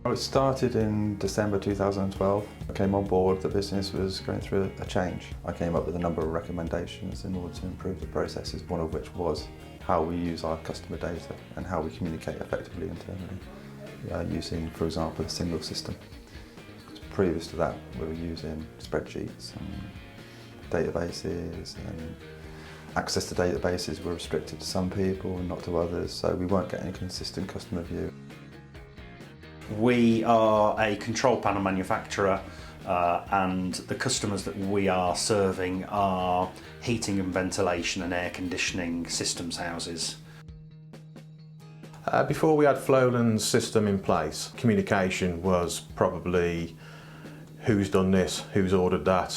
Well, it started in December 2012. I came on board, the business was going through a change. I came up with a number of recommendations in order to improve the processes, one of which was how we use our customer data and how we communicate effectively internally, using, for example, a single system. Previous to that, we were using spreadsheets and databases, and access to databases were restricted to some people and not to others, so we weren't getting a consistent customer view. We are a control panel manufacturer and the customers that we are serving are heating and ventilation and air conditioning systems houses. Before we had Flowlens system in place, communication was probably who's done this, who's ordered that,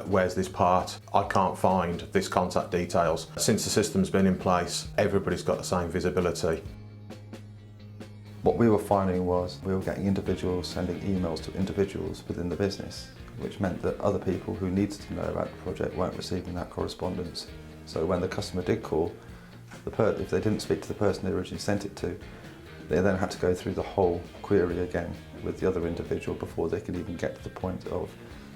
where's this part, I can't find this contact details. Since the system's been in place, everybody's got the same visibility. What we were finding was we were getting individuals sending emails to individuals within the business, which meant that other people who needed to know about the project weren't receiving that correspondence. So when the customer did call, if they didn't speak to the person they originally sent it to, they then had to go through the whole query again with the other individual before they could even get to the point of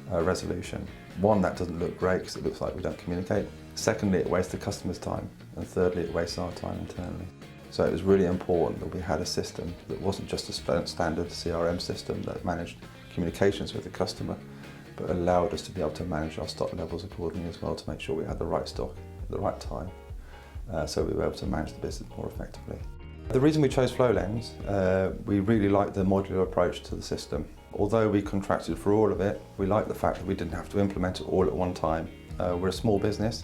resolution. One, that doesn't look great because it looks like we don't communicate. Secondly, it wastes the customer's time. And thirdly, it wastes our time internally. So it was really important that we had a system that wasn't just a standard CRM system that managed communications with the customer, but allowed us to be able to manage our stock levels accordingly as well to make sure we had the right stock at the right time, so we were able to manage the business more effectively. The reason we chose Flowlens, we really liked the modular approach to the system. Although we contracted for all of it, we liked the fact that we didn't have to implement it all at one time. We're a small business,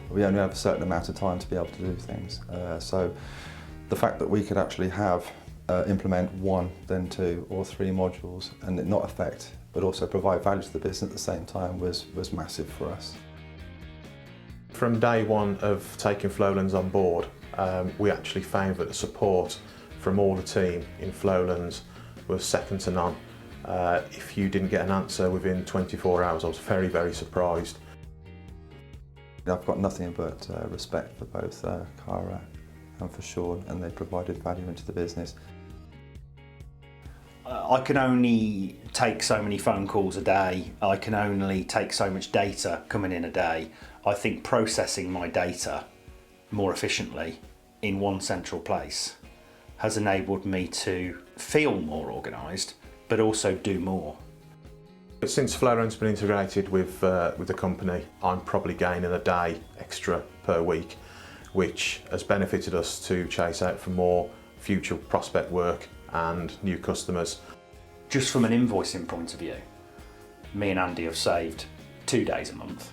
we only have a certain amount of time to be able to do things. So the fact that we could actually implement one, then two or three modules and it not affect, but also provide value to the business at the same time was massive for us. From day one of taking Flowlens on board, we actually found that the support from all the team in Flowlens was second to none. If you didn't get an answer within 24 hours, I was very, very surprised. I've got nothing but respect for both Cara and for Sean, and they provided value into the business. I can only take so many phone calls a day, I can only take so much data coming in a day. I think processing my data more efficiently in one central place has enabled me to feel more organised, but also do more. Since Flowlens has been integrated with the company, I'm probably gaining a day extra per week, which has benefited us to chase out for more future prospect work and new customers. Just from an invoicing point of view, me and Andy have saved 2 days a month,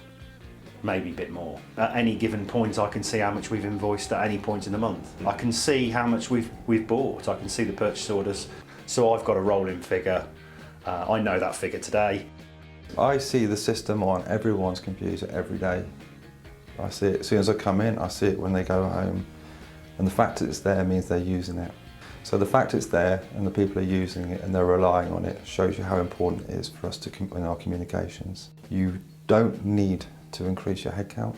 maybe a bit more. At any given point I can see how much we've invoiced at any point in the month. I can see how much we've bought, I can see the purchase orders, so I've got a rolling figure. I know that figure today. I see the system on everyone's computer every day. I see it as soon as I come in, I see it when they go home. And the fact that it's there means they're using it. So the fact it's there and the people are using it and they're relying on it shows you how important it is for us in our communications. You don't need to increase your headcount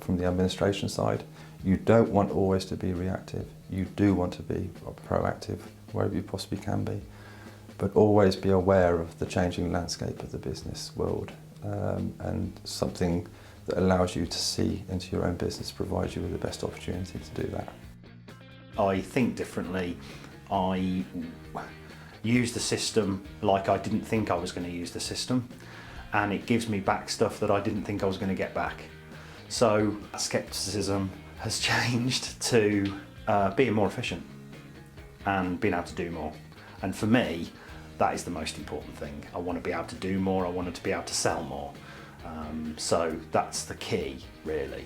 from the administration side. You don't want always to be reactive. You do want to be proactive wherever you possibly can be. But always be aware of the changing landscape of the business world and something that allows you to see into your own business, provides you with the best opportunity to do that. I think differently. I use the system like I didn't think I was going to use the system, and it gives me back stuff that I didn't think I was going to get back. So scepticism has changed to being more efficient and being able to do more. And for me, that is the most important thing. I want to be able to do more, I want to be able to sell more. So that's the key, really.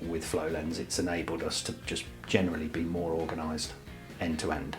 With Flowlens, it's enabled us to just generally be more organised end to end.